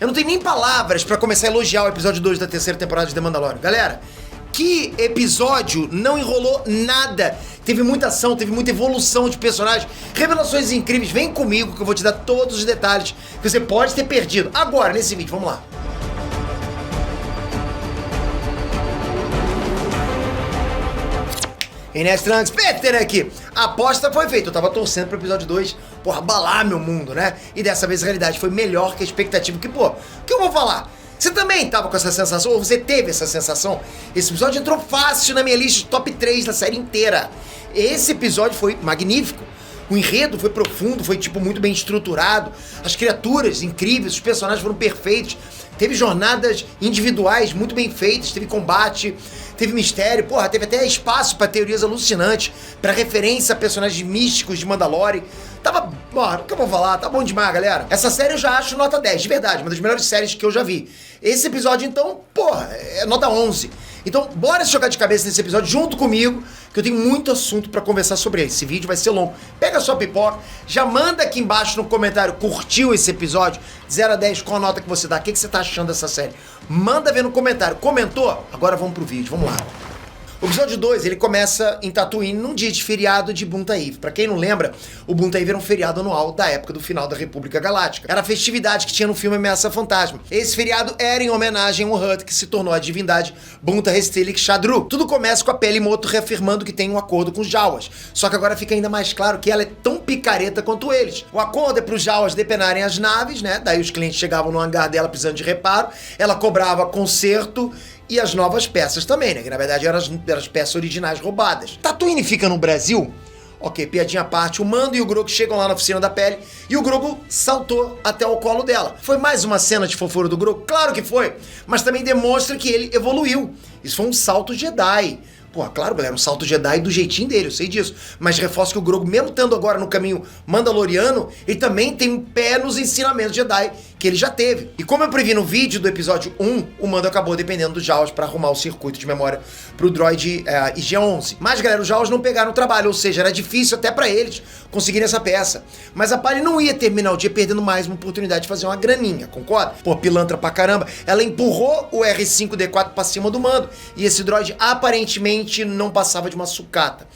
Eu não tenho nem palavras pra começar a elogiar o episódio 2 da terceira temporada de The Mandalorian. Galera, que episódio, não enrolou nada. Teve muita ação, teve muita evolução de personagens, revelações incríveis. Vem comigo que eu vou te dar todos os detalhes que você pode ter perdido. Agora, nesse vídeo, vamos lá. Inés Trunks, Peter aqui. A aposta foi feita, eu tava torcendo pro episódio 2, porra, abalar meu mundo, né? E dessa vez a realidade foi melhor que a expectativa, que, pô, o que eu vou falar? Você também tava com essa sensação, ou você teve essa sensação? Esse episódio entrou fácil na minha lista de top 3 da série inteira. Esse episódio foi magnífico. O enredo foi profundo, foi, tipo, muito bem estruturado. As criaturas incríveis, os personagens foram perfeitos. Teve jornadas individuais muito bem feitas, teve combate, teve mistério, porra, teve até espaço pra teorias alucinantes, pra referência a personagens místicos de Mandalorian. Tava, bora, o que eu vou falar? Tá bom demais, galera. Essa série eu já acho nota 10, de verdade, uma das melhores séries que eu já vi. Esse episódio, então, porra, é nota 11. Então, bora se jogar de cabeça nesse episódio junto comigo, que eu tenho muito assunto pra conversar sobre ele. Esse vídeo vai ser longo. Pega a sua pipoca, já manda aqui embaixo no comentário, curtiu esse episódio? 0 a 10, qual a nota que você dá? O que você tá achando dessa série? Manda ver no comentário. Comentou? Agora vamos pro vídeo, vamos lá. O episódio 2, ele começa em Tatooine num dia de feriado de Buntaív. Pra quem não lembra, o Buntaív era um feriado anual da época do final da República Galáctica. Era a festividade que tinha no filme Ameaça Fantasma. Esse feriado era em homenagem ao Hutt, que se tornou a divindade Bunta Restelic Shadru. Tudo começa com a Peli Motto reafirmando que tem um acordo com os Jawas. Só que agora fica ainda mais claro que ela é tão picareta quanto eles. O acordo é pros Jawas depenarem as naves, né? Daí os clientes chegavam no hangar dela precisando de reparo. Ela cobrava conserto e as novas peças também, né? Que na verdade eram as peças originais roubadas. Tatooine fica no Brasil? Ok, piadinha à parte, o Mando e o Grogu chegam lá na oficina da Peli e o Grogu saltou até o colo dela. Foi mais uma cena de fofura do Grogu? Claro que foi, mas também demonstra que ele evoluiu. Isso foi um salto Jedi. Pô, claro, galera, um salto Jedi do jeitinho dele, eu sei disso. Mas reforço que o Grogu, mesmo estando agora no caminho mandaloriano, ele também tem um pé nos ensinamentos Jedi que ele já teve. E como eu previ no vídeo do episódio 1, o Mando acabou dependendo dos Jawas pra arrumar o circuito de memória pro droid IG-11. Mas, galera, os Jawas não pegaram o trabalho, ou seja, era difícil até pra eles conseguirem essa peça. Mas a Peli não ia terminar o dia perdendo mais uma oportunidade de fazer uma graninha, concorda? Pô, pilantra pra caramba. Ela empurrou o R5-D4 pra cima do Mando e esse droid aparentemente não passava de uma sucata.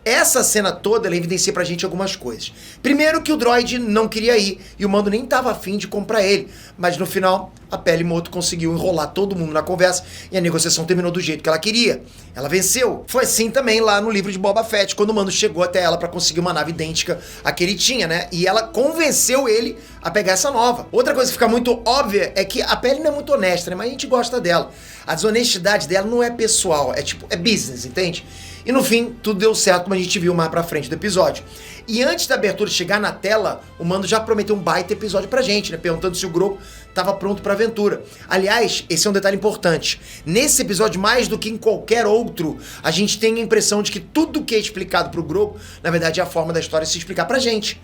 Essa cena toda, ela evidencia pra gente algumas coisas. Primeiro que o droid não queria ir e o Mando nem tava afim de comprar ele. Mas no final, a Peli Motto conseguiu enrolar todo mundo na conversa e a negociação terminou do jeito que ela queria. Ela venceu. Foi assim também lá no livro de Boba Fett, quando o Mando chegou até ela pra conseguir uma nave idêntica à que ele tinha, né? E ela convenceu ele a pegar essa nova. Outra coisa que fica muito óbvia é que a Peli não é muito honesta, né? Mas a gente gosta dela. A desonestidade dela não é pessoal, é business, entende? E no fim, tudo deu certo, como a gente viu mais pra frente do episódio. E antes da abertura chegar na tela, o Mando já prometeu um baita episódio pra gente, né? Perguntando se o Grogu tava pronto pra aventura. Aliás, esse é um detalhe importante. Nesse episódio, mais do que em qualquer outro, a gente tem a impressão de que tudo que é explicado pro Grogu, na verdade, é a forma da história se explicar pra gente.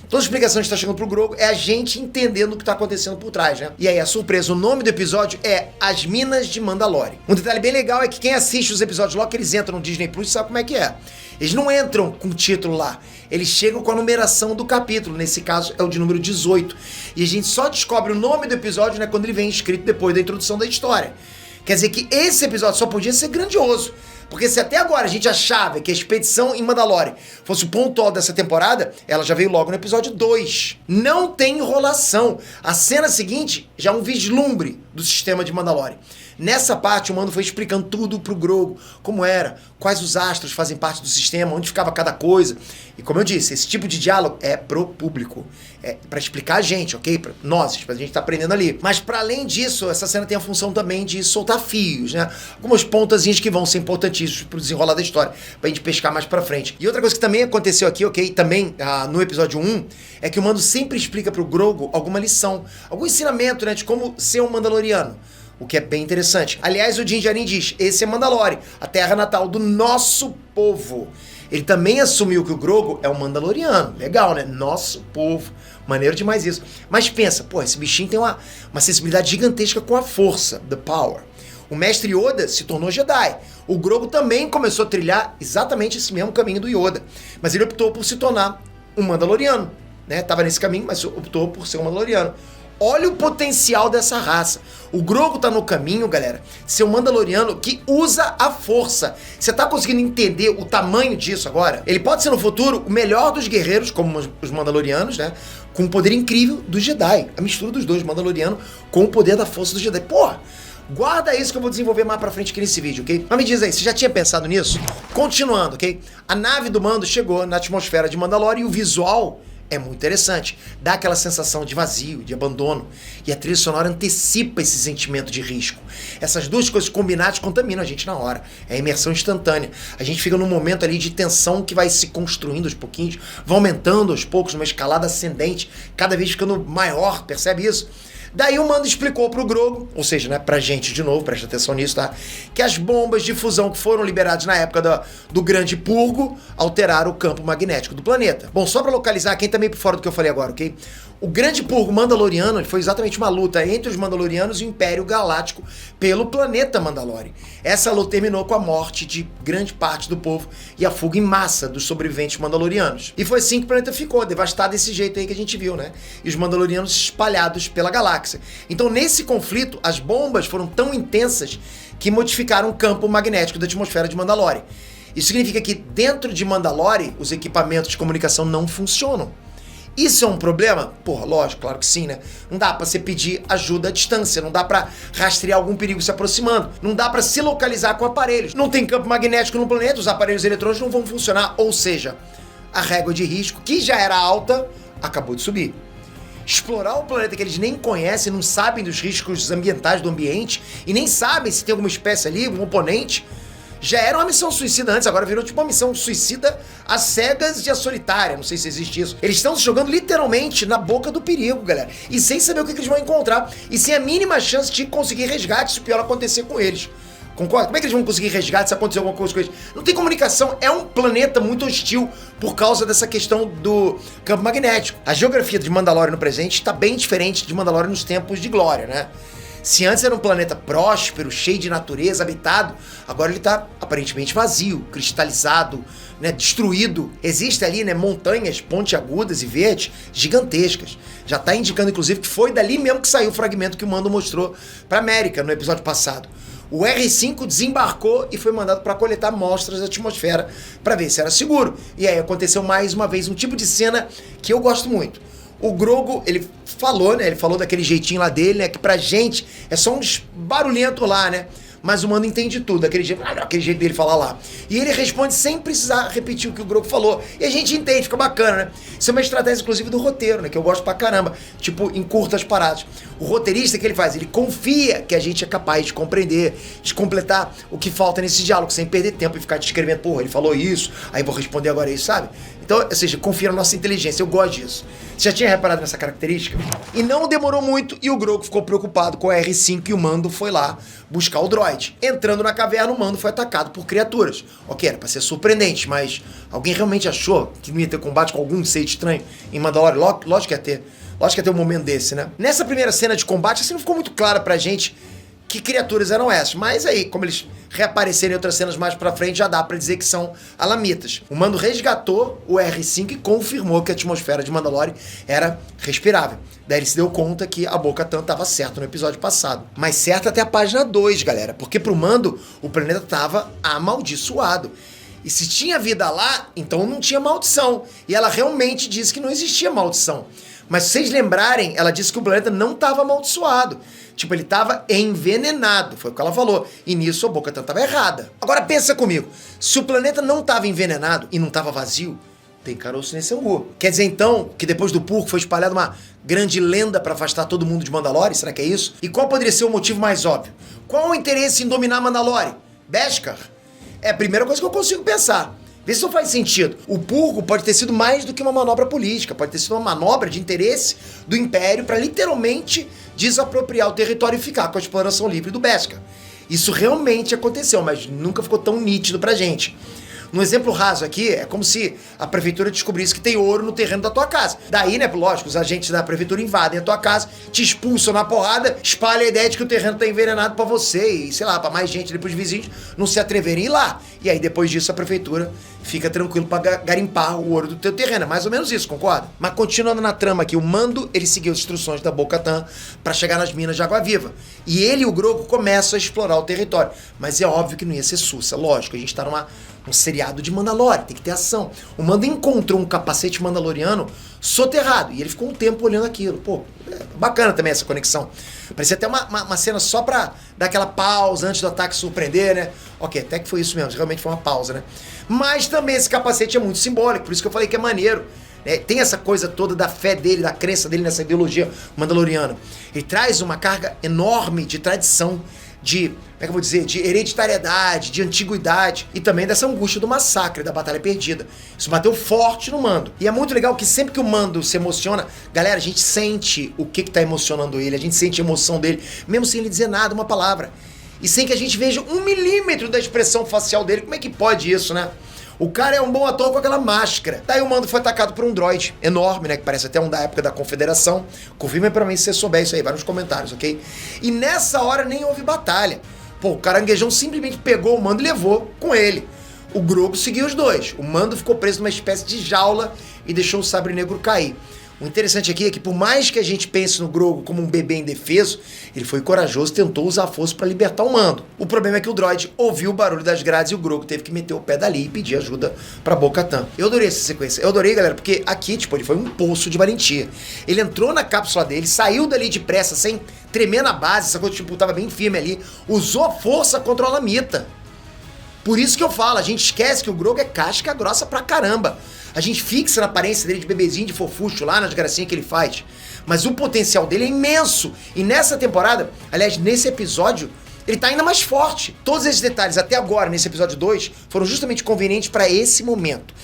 Toda a explicação que está chegando pro Grogu é a gente entendendo o que está acontecendo por trás, né? E aí, a surpresa, o nome do episódio é As Minas de Mandalore. Um detalhe bem legal é que quem assiste os episódios logo que eles entram no Disney Plus sabe como é que é. Eles não entram com o título lá, eles chegam com a numeração do capítulo, nesse caso é o de número 18. E a gente só descobre o nome do episódio, né, quando ele vem escrito depois da introdução da história. Quer dizer que esse episódio só podia ser grandioso. Porque se até agora a gente achava que a expedição em Mandalore fosse o ponto alto dessa temporada, ela já veio logo no episódio 2. Não tem enrolação. A cena seguinte já é um vislumbre do sistema de Mandalore. Nessa parte, o Mando foi explicando tudo pro Grogu, como era, quais os astros fazem parte do sistema, onde ficava cada coisa. E como eu disse, esse tipo de diálogo é pro público. É pra explicar a gente, ok? Pra nós, pra gente tá aprendendo ali. Mas pra além disso, essa cena tem a função também de soltar fios, né? Algumas pontazinhas que vão ser importantíssimas pro desenrolar da história, pra gente pescar mais pra frente. E outra coisa que também aconteceu aqui, ok? Também no episódio 1, é que o Mando sempre explica pro Grogu alguma lição, algum ensinamento, né? De como ser um Mandaloriano. O que é bem interessante. Aliás, o Din Djarin diz, esse é Mandalore, a terra natal do nosso povo. Ele também assumiu que o Grogu é um Mandaloriano. Legal, né? Nosso povo. Maneiro demais isso. Mas pensa, pô, esse bichinho tem uma sensibilidade gigantesca com a força, the power. O mestre Yoda se tornou Jedi. O Grogu também começou a trilhar exatamente esse mesmo caminho do Yoda. Mas ele optou por se tornar um Mandaloriano. Né? Tava nesse caminho, mas optou por ser um Mandaloriano. Olha o potencial dessa raça. O Grogu tá no caminho, galera, de ser um Mandaloriano que usa a força. Você tá conseguindo entender o tamanho disso agora? Ele pode ser no futuro o melhor dos guerreiros, como os Mandalorianos, né? Com o poder incrível dos Jedi. A mistura dos dois, Mandaloriano com o poder da força dos Jedi. Pô, guarda isso que eu vou desenvolver mais pra frente aqui nesse vídeo, ok? Mas me diz aí, você já tinha pensado nisso? Continuando, ok? A nave do Mando chegou na atmosfera de Mandalore e o visual é muito interessante. Dá aquela sensação de vazio, de abandono. E a trilha sonora antecipa esse sentimento de risco. Essas duas coisas combinadas contaminam a gente na hora. É a imersão instantânea. A gente fica num momento ali de tensão que vai se construindo aos pouquinhos, vai aumentando aos poucos, numa escalada ascendente, cada vez ficando maior, percebe isso? Daí o Mando explicou pro Grogu, ou seja, né, pra gente de novo, presta atenção nisso, tá? Que as bombas de fusão que foram liberadas na época do Grande Purgo alteraram o campo magnético do planeta. Bom, só pra localizar quem tá meio por fora do que eu falei agora, ok? O Grande Purgo Mandaloriano foi exatamente uma luta entre os Mandalorianos e o Império Galáctico pelo planeta Mandalore. Essa luta terminou com a morte de grande parte do povo e a fuga em massa dos sobreviventes Mandalorianos. E foi assim que o planeta ficou, devastado desse jeito aí que a gente viu, né? E os Mandalorianos espalhados pela galáxia. Então, nesse conflito, as bombas foram tão intensas que modificaram o campo magnético da atmosfera de Mandalore. Isso significa que dentro de Mandalore, os equipamentos de comunicação não funcionam. Isso é um problema? Porra, lógico, claro que sim, né? Não dá pra você pedir ajuda à distância, não dá pra rastrear algum perigo se aproximando, não dá pra se localizar com aparelhos. Não tem campo magnético no planeta, os aparelhos eletrônicos não vão funcionar, ou seja, a régua de risco, que já era alta, acabou de subir. Explorar um planeta que eles nem conhecem, não sabem dos riscos ambientais do ambiente e nem sabem se tem alguma espécie ali, um oponente, já era uma missão suicida antes, agora virou tipo uma missão suicida às cegas e à solitária, não sei se existe isso. Eles estão se jogando literalmente na boca do perigo, galera, e sem saber o que eles vão encontrar, e sem a mínima chance de conseguir resgate se o pior acontecer com eles. Concorda? Como é que eles vão conseguir resgate se acontecer alguma coisa com eles? Não tem comunicação, é um planeta muito hostil por causa dessa questão do campo magnético. A geografia de Mandalore no presente está bem diferente de Mandalore nos tempos de glória, né? Se antes era um planeta próspero, cheio de natureza, habitado, agora ele está aparentemente vazio, cristalizado, né, destruído. Existem ali, né, montanhas pontiagudas e verdes gigantescas. Já está indicando, inclusive, que foi dali mesmo que saiu o fragmento que o Mando mostrou para América no episódio passado. O R5 desembarcou e foi mandado para coletar amostras da atmosfera para ver se era seguro. E aí aconteceu mais uma vez um tipo de cena que eu gosto muito. O Grogu, ele falou, né? Ele falou daquele jeitinho lá dele, né? Que pra gente é só uns barulhentos lá, né? Mas o Mando entende tudo, aquele jeito dele falar lá. E ele responde sem precisar repetir o que o Grogu falou. E a gente entende, fica bacana, né? Isso é uma estratégia, inclusive, do roteiro, né? Que eu gosto pra caramba. Tipo, em curtas paradas. O roteirista, o que ele faz? Ele confia que a gente é capaz de compreender, de completar o que falta nesse diálogo, sem perder tempo e ficar descrevendo, porra, ele falou isso, aí vou responder agora isso, sabe? Então, ou seja, confia na nossa inteligência, eu gosto disso. Você já tinha reparado nessa característica? E não demorou muito e o Grogu ficou preocupado com a R5 e o Mando foi lá buscar o droid. Entrando na caverna, o Mando foi atacado por criaturas. Ok, era pra ser surpreendente, mas alguém realmente achou que não ia ter combate com algum ser estranho em Mandalore? Lógico que ia ter. Lógico que ia ter um momento desse, né? Nessa primeira cena de combate, assim, não ficou muito claro pra gente que criaturas eram essas. Mas aí, como eles reaparecerem em outras cenas mais pra frente, já dá pra dizer que são alamitas. O Mando resgatou o R5 e confirmou que a atmosfera de Mandalore era respirável. Daí ele se deu conta que a Bo-Katan tava certo no episódio passado. Mas certo até a página 2, galera. Porque pro Mando, o planeta tava amaldiçoado. E se tinha vida lá, então não tinha maldição. E ela realmente disse que não existia maldição. Mas se vocês lembrarem, ela disse que o planeta não estava amaldiçoado. Tipo, ele estava envenenado. Foi o que ela falou. E nisso a Bo-Katan estava errada. Agora pensa comigo. Se o planeta não estava envenenado e não estava vazio, tem caroço nesse angu. Quer dizer então que depois do Purgo foi espalhada uma grande lenda para afastar todo mundo de Mandalore? Será que é isso? E qual poderia ser o motivo mais óbvio? Qual o interesse em dominar Mandalore? Beskar? É a primeira coisa que eu consigo pensar. Vê se não faz sentido. O Purgo pode ter sido mais do que uma manobra política, pode ter sido uma manobra de interesse do Império para literalmente desapropriar o território e ficar com a exploração livre do Beskar. Isso realmente aconteceu, mas nunca ficou tão nítido pra gente. No exemplo raso aqui, é como se a prefeitura descobrisse que tem ouro no terreno da tua casa. Daí, né, lógico, os agentes da prefeitura invadem a tua casa, te expulsam na porrada, espalham a ideia de que o terreno tá envenenado pra você e, sei lá, pra mais gente ali, pros vizinhos não se atreverem a ir lá. E aí, depois disso, a prefeitura fica tranquilo pra garimpar o ouro do teu terreno. É mais ou menos isso, concorda? Mas continuando na trama aqui, o Mando, ele seguiu as instruções da Bo-Katan pra chegar nas minas de Água Viva. E ele e o Grogu começam a explorar o território. Mas é óbvio que não ia ser sussa. Lógico, a gente tá num seriado de Mandalorian, tem que ter ação. O Mando encontrou um capacete mandaloriano soterrado. E ele ficou um tempo olhando aquilo. Pô, bacana também essa conexão. Parecia até uma cena só pra dar aquela pausa antes do ataque surpreender, né? Ok, até que foi isso mesmo, realmente foi uma pausa, né? Mas também esse capacete é muito simbólico, por isso que eu falei que é maneiro. Né? Tem essa coisa toda da fé dele, da crença dele nessa ideologia mandaloriana. Ele traz uma carga enorme de tradição, de, como é que eu vou dizer, de hereditariedade, de antiguidade e também dessa angústia do massacre, da batalha perdida. Isso bateu forte no Mando. E é muito legal que sempre que o Mando se emociona, galera, a gente sente o que tá emocionando ele, a gente sente a emoção dele, mesmo sem ele dizer nada, uma palavra. E sem que a gente veja 1 milímetro da expressão facial dele. Como é que pode isso, né? O cara é um bom ator com aquela máscara. Daí o Mando foi atacado por um droide enorme, né? Que parece até um da época da Confederação. Confirma pra mim se você souber isso aí, vai nos comentários, ok? E nessa hora nem houve batalha. Pô, o caranguejão simplesmente pegou o Mando e levou com ele. O Grogu seguiu os dois. O Mando ficou preso numa espécie de jaula e deixou o sabre negro cair. O interessante aqui é que por mais que a gente pense no Grogu como um bebê indefeso, ele foi corajoso e tentou usar a força para libertar o Mando. O problema é que o droid ouviu o barulho das grades e o Grogu teve que meter o pé dali e pedir ajuda pra Bo-Katan. Eu adorei essa sequência. Eu adorei, galera, porque aqui, tipo, ele foi um poço de valentia. Ele entrou na cápsula dele, saiu dali de pressa, sem tremer na base, essa coisa, tipo, tava bem firme ali, usou a força contra o Alamita. Por isso que eu falo, a gente esquece que o Grogu é casca grossa pra caramba. A gente fixa na aparência dele de bebezinho, de fofucho lá, nas gracinhas que ele faz. Mas o potencial dele é imenso. E nessa temporada, aliás, nesse episódio, ele tá ainda mais forte. Todos esses detalhes até agora, nesse episódio 2, foram justamente convenientes pra esse momento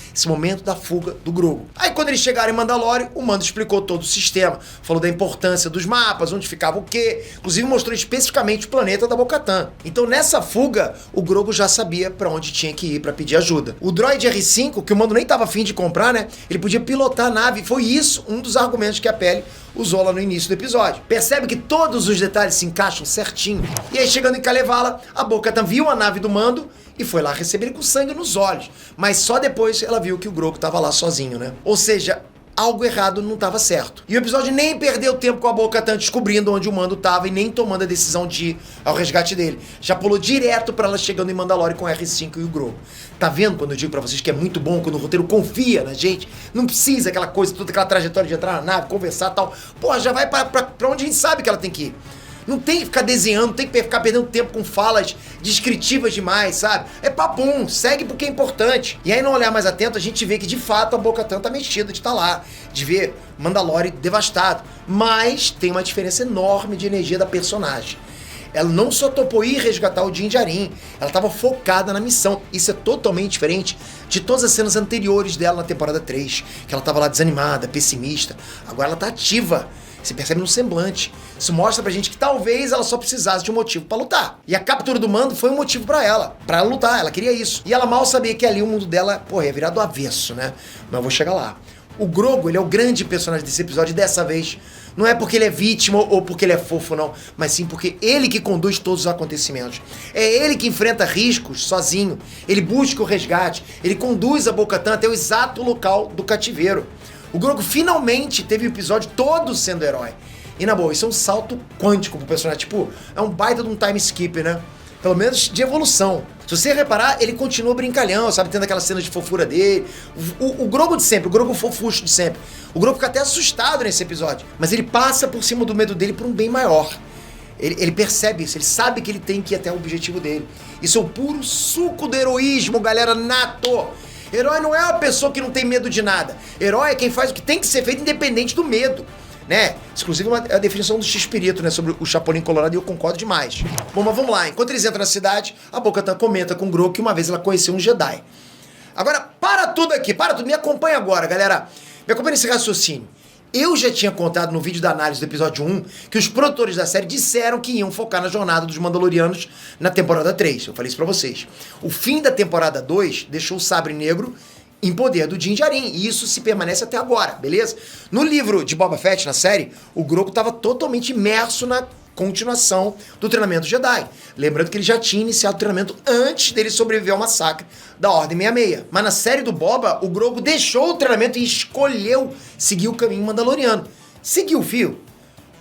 da fuga do Grogu. Aí quando eles chegaram em Mandalore, o Mando explicou todo o sistema, falou da importância dos mapas, onde ficava o quê, inclusive mostrou especificamente o planeta da Bo-Katan. Então nessa fuga, o Grogu já sabia pra onde tinha que ir pra pedir ajuda. O droid R5, que o Mando nem tava afim de comprar, né, ele podia pilotar a nave, foi isso um dos argumentos que a Peli usou lá no início do episódio. Percebe que todos os detalhes se encaixam certinho. E aí chegando em Kalevala, a Bo-Katan viu a nave do Mando e foi lá receber ele com sangue nos olhos. Mas só depois ela viu que o Grogu tava lá sozinho, né? Ou seja, algo errado não tava certo. E o episódio nem perdeu tempo com a Bo-Katan descobrindo onde o Mando tava e nem tomando a decisão de ir ao resgate dele. Já pulou direto pra ela chegando em Mandalore com o R5 e o Grogu. Tá vendo quando eu digo pra vocês que é muito bom quando o roteiro confia na gente? Não precisa aquela coisa, toda aquela trajetória de entrar na nave, conversar e tal. Porra, já vai pra onde a gente sabe que ela tem que ir. Não tem que ficar desenhando, não tem que ficar perdendo tempo com falas descritivas demais, sabe? É papum, segue porque é importante. E aí, no olhar mais atento, a gente vê que, de fato, a Bo-Katan tá mexida de estar lá, de ver Mandalore devastado. Mas tem uma diferença enorme de energia da personagem. Ela não só topou ir resgatar o Din Djarin, ela estava focada na missão. Isso é totalmente diferente de todas as cenas anteriores dela na temporada 3, que ela estava lá desanimada, pessimista. Agora ela tá ativa. Se percebe no semblante. Isso mostra pra gente que talvez ela só precisasse de um motivo pra lutar. E a captura do Mando foi um motivo pra ela lutar, ela queria isso. E ela mal sabia que ali o mundo dela, ia virar do avesso, né? Mas eu vou chegar lá. O Grogu, ele é o grande personagem desse episódio, e dessa vez não é porque ele é vítima ou porque ele é fofo, não, mas sim porque ele que conduz todos os acontecimentos. É ele que enfrenta riscos sozinho, ele busca o resgate, ele conduz a Bo-Katan até o exato local do cativeiro. O Grogu finalmente teve o episódio todo sendo herói. E na boa, isso é um salto quântico pro personagem, tipo, é um baita de um time skip, né? Pelo menos de evolução. Se você reparar, ele continua brincalhão, sabe? Tendo aquelas cenas de fofura dele. O Grogu de sempre, o Grogu fofucho de sempre. O Grogu fica até assustado nesse episódio. Mas ele passa por cima do medo dele por um bem maior. Ele percebe isso, ele sabe que ele tem que ir até o objetivo dele. Isso é o puro suco do heroísmo, galera, nato. Herói não é uma pessoa que não tem medo de nada. Herói é quem faz o que tem que ser feito independente do medo. Né? Inclusive a definição do X-Espírito, né, sobre o Chapolin Colorado, e eu concordo demais. Bom, mas vamos lá. Enquanto eles entram na cidade, a Bo-Katan comenta com o Grogu que uma vez ela conheceu um Jedi. Agora, para tudo aqui, me acompanha agora, galera. Me acompanha nesse raciocínio. Eu já tinha contado no vídeo da análise do episódio 1 que os produtores da série disseram que iam focar na jornada dos Mandalorianos na temporada 3. Eu falei isso pra vocês. O fim da temporada 2 deixou o Sabre Negro em poder do Din Djarin, e isso se permanece até agora, beleza? No livro de Boba Fett, na série, o Grogu estava totalmente imerso na continuação do treinamento Jedi. Lembrando que ele já tinha iniciado o treinamento antes dele sobreviver ao massacre da Ordem 66. Mas na série do Boba, o Grogu deixou o treinamento e escolheu seguir o caminho mandaloriano. Seguiu o fio.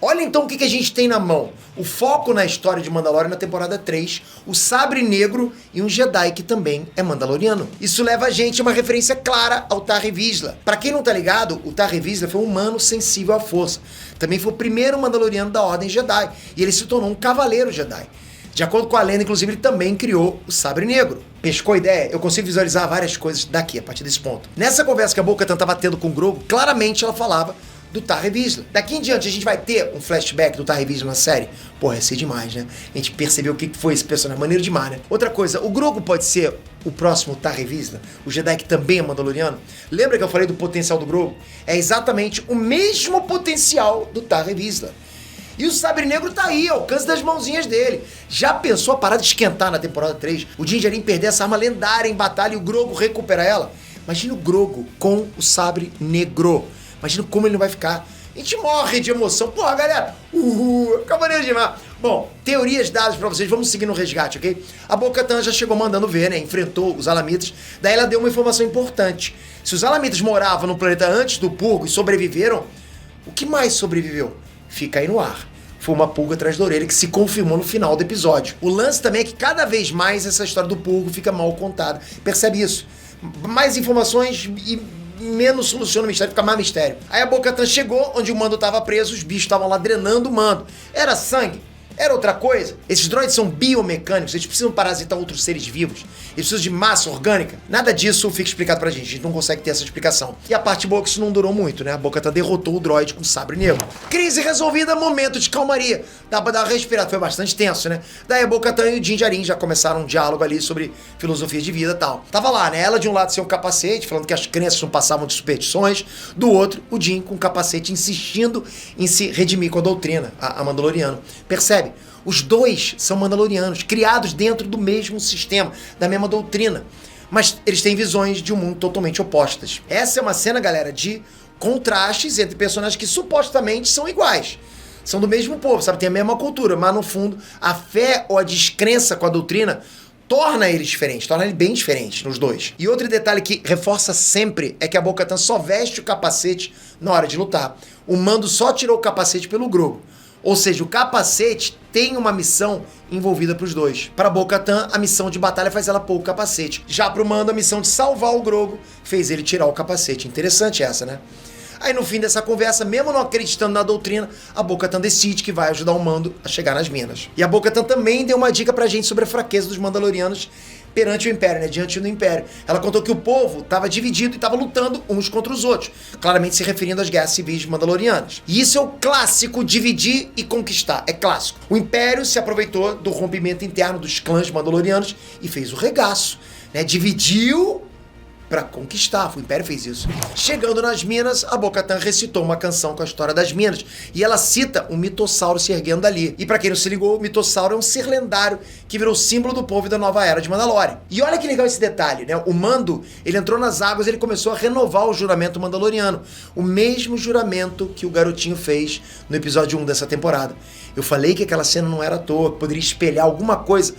Olha então o que a gente tem na mão. O foco na história de Mandalorian na temporada 3, o Sabre Negro e um Jedi que também é mandaloriano. Isso leva a gente a uma referência clara ao Tarre Vizsla. Pra quem não tá ligado, o Tarre Vizsla foi um humano sensível à força. Também foi o primeiro mandaloriano da Ordem Jedi e ele se tornou um cavaleiro Jedi. De acordo com a lenda, inclusive, ele também criou o Sabre Negro. Pescou a ideia? Eu consigo visualizar várias coisas daqui, a partir desse ponto. Nessa conversa que a Bo-Katan estava tendo com o Grogu, claramente ela falava do Tarre Vizsla. Daqui em diante a gente vai ter um flashback do Tarre Vizsla na série. Porra, ia ser demais, né? A gente percebeu o que foi esse personagem. Maneiro demais, né? Outra coisa, o Grogu pode ser o próximo Tarre Vizsla? O Jedi que também é mandaloriano? Lembra que eu falei do potencial do Grogu? É exatamente o mesmo potencial do Tarre Vizsla. E o Sabre Negro tá aí, ao alcance das mãozinhas dele. Já pensou a parada de esquentar na temporada 3? O Din Djarin perder essa arma lendária em batalha e o Grogu recuperar ela? Imagina o Grogu com o Sabre Negro. Imagina como ele não vai ficar. A gente morre de emoção. Porra, galera. Fica maneiro demais. Bom, teorias dadas pra vocês. Vamos seguir no resgate, ok? A Bo-Katan já chegou mandando ver, né? Enfrentou os Alamitas. Daí ela deu uma informação importante. Se os Alamitas moravam no planeta antes do Purgo e sobreviveram, o que mais sobreviveu? Fica aí no ar. Foi uma pulga atrás da orelha que se confirmou no final do episódio. O lance também é que cada vez mais essa história do Purgo fica mal contada. Percebe isso? Mais informações e menos soluciona o mistério, fica mais mistério. Aí a Bo-Katan chegou onde o Mando estava preso, os bichos estavam lá drenando o Mando. Era sangue? Era outra coisa? Esses droids são biomecânicos, eles precisam parasitar outros seres vivos, eles precisam de massa orgânica. Nada disso fica explicado pra gente não consegue ter essa explicação. E a parte boa é que isso não durou muito, né? A Bo-Katan derrotou o droid com o Sabre Negro. Crise resolvida, momento de calmaria. Dá pra dar uma respirada, foi bastante tenso, né? Daí a Bo-Katan e o Din Djarin já começaram um diálogo ali sobre filosofia de vida e tal. Tava lá, né? Ela de um lado sem um capacete, falando que as crenças não passavam de superstições, do outro, o Din com um capacete insistindo em se redimir com a doutrina, a Mandaloriano. Percebe? Os dois são mandalorianos, criados dentro do mesmo sistema, da mesma doutrina. Mas eles têm visões de um mundo totalmente opostas. Essa é uma cena, galera, de contrastes entre personagens que supostamente são iguais. São do mesmo povo, sabe? Tem a mesma cultura, mas no fundo, a fé ou a descrença com a doutrina torna eles diferentes, torna ele bem diferente nos dois. E outro detalhe que reforça sempre é que a Bo-Katan só veste o capacete na hora de lutar. O Mando só tirou o capacete pelo Grogu. Ou seja, o capacete tem uma missão envolvida para os dois. Para Bo-Katan, a missão de batalha faz ela pôr o capacete. Já pro Mando, a missão de salvar o Grogu fez ele tirar o capacete. Interessante essa, né? Aí no fim dessa conversa, mesmo não acreditando na doutrina, a Bo-Katan decide que vai ajudar o Mando a chegar nas minas. E a Bo-Katan também deu uma dica pra gente sobre a fraqueza dos Mandalorianos perante o Império, né? Diante do Império. Ela contou que o povo estava dividido e estava lutando uns contra os outros, claramente se referindo às guerras civis mandalorianas. E isso é o clássico dividir e conquistar, é clássico. O Império se aproveitou do rompimento interno dos clãs mandalorianos e fez o regaço, né? Dividiu pra conquistar, o Império fez isso. Chegando nas minas, a Bo-Katan recitou uma canção com a história das minas, e ela cita um mitossauro se erguendo ali. E pra quem não se ligou, o mitossauro é um ser lendário que virou símbolo do povo e da nova era de Mandalore. E olha que legal esse detalhe, né? O Mando, ele entrou nas águas e ele começou a renovar o juramento mandaloriano, o mesmo juramento que o garotinho fez no episódio 1 dessa temporada. Eu falei que aquela cena não era à toa, que poderia espelhar alguma coisa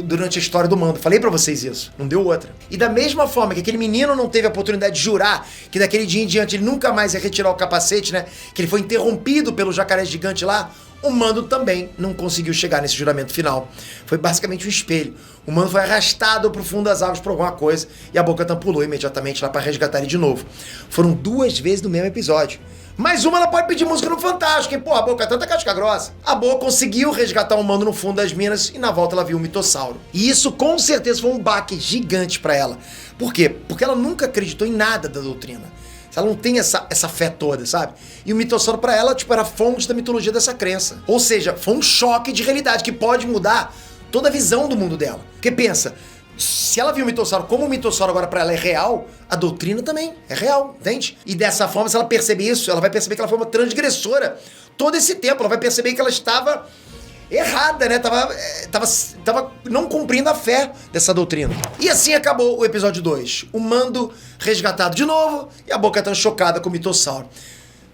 durante a história do Mando. Falei pra vocês isso, não deu outra. E da mesma forma que aquele menino não teve a oportunidade de jurar que daquele dia em diante ele nunca mais ia retirar o capacete, né? Que ele foi interrompido pelo jacaré gigante lá, o Mando também não conseguiu chegar nesse juramento final. Foi basicamente um espelho. O Mando foi arrastado pro fundo das águas por alguma coisa e a Bo-Katan pulou imediatamente lá pra resgatar ele de novo. Foram 2 vezes no mesmo episódio. Mais uma, ela pode pedir música no Fantástico, hein? Porra, a Bo-Katan tá casca grossa. A Bo conseguiu resgatar o Mando no fundo das minas e na volta ela viu o mitossauro. E isso com certeza foi um baque gigante pra ela. Por quê? Porque ela nunca acreditou em nada da doutrina. Ela não tem essa fé toda, sabe? E o mitossauro pra ela, tipo, era fonte da mitologia dessa crença. Ou seja, foi um choque de realidade que pode mudar toda a visão do mundo dela. Porque pensa, se ela viu o mitossauro como o mitossauro agora pra ela é real, a doutrina também é real, entende? E dessa forma, se ela perceber isso, ela vai perceber que ela foi uma transgressora todo esse tempo. Ela vai perceber que ela estava errada, né? Tava não cumprindo a fé dessa doutrina. E assim acabou o episódio 2. O Mando resgatado de novo e a Bo-Katan chocada com o mitossauro.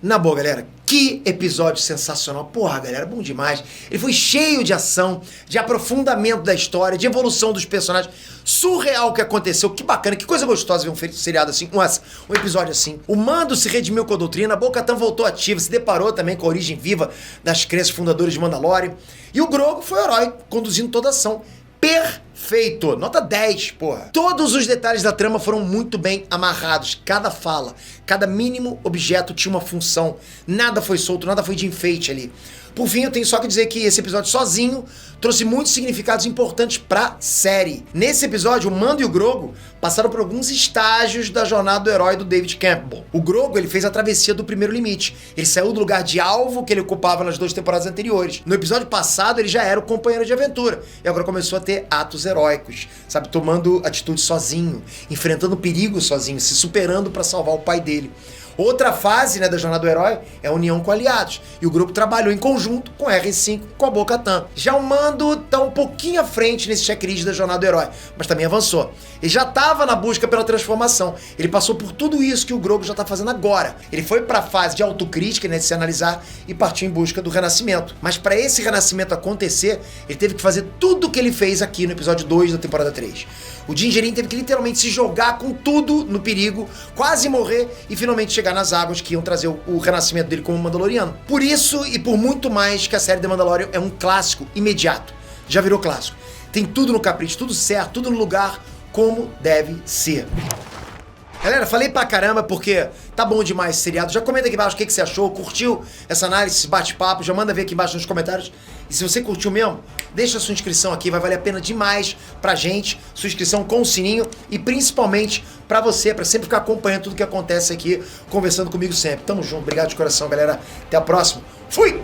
Na boa, galera, que episódio sensacional. Porra, galera, bom demais. Ele foi cheio de ação, de aprofundamento da história, de evolução dos personagens. Surreal o que aconteceu, que bacana, que coisa gostosa ver um seriado assim, um episódio assim. O Mando se redimiu com a doutrina, a Bo-Katan voltou ativa, se deparou também com a origem viva das crenças fundadoras de Mandalorian. E o Grogu foi o herói, conduzindo toda a ação. Perfeito! Nota 10, porra. Todos os detalhes da trama foram muito bem amarrados. Cada fala, cada mínimo objeto tinha uma função. Nada foi solto, nada foi de enfeite ali. Por fim, eu tenho só que dizer que esse episódio sozinho trouxe muitos significados importantes pra série. Nesse episódio, o Mando e o Grogu passaram por alguns estágios da jornada do herói do David Campbell. O Grogu, ele fez a travessia do primeiro limite. Ele saiu do lugar de alvo que ele ocupava nas 2 temporadas anteriores. No episódio passado, ele já era o companheiro de aventura. E agora começou a ter atos heróicos, sabe? Tomando atitude sozinho, enfrentando perigo sozinho, se superando pra salvar o pai dele. Outra fase, né, da jornada do herói é a união com aliados. E o grupo trabalhou em conjunto com a R5, com a Bo-Katan. Já o Mando tá um pouquinho à frente nesse checklist da jornada do herói, mas também avançou. Ele já tava na busca pela transformação. Ele passou por tudo isso que o Grogu já tá fazendo agora. Ele foi pra fase de autocrítica, né, de se analisar e partiu em busca do renascimento. Mas pra esse renascimento acontecer, ele teve que fazer tudo o que ele fez aqui no episódio 2 da temporada 3. O Din Djarin teve que literalmente se jogar com tudo no perigo, quase morrer e finalmente chegar nas águas que iam trazer o renascimento dele como Mandaloriano. Por isso e por muito mais que a série The Mandalorian é um clássico imediato. Já virou clássico. Tem tudo no capricho, tudo certo, tudo no lugar como deve ser. Galera, falei pra caramba porque tá bom demais esse seriado. Já comenta aqui embaixo o que você achou, curtiu essa análise, esse bate-papo, já manda ver aqui embaixo nos comentários. E se você curtiu mesmo, deixa a sua inscrição aqui, vai valer a pena demais pra gente, sua inscrição com o sininho e principalmente pra você, pra sempre ficar acompanhando tudo que acontece aqui, conversando comigo sempre. Tamo junto, obrigado de coração, galera. Até a próxima. Fui!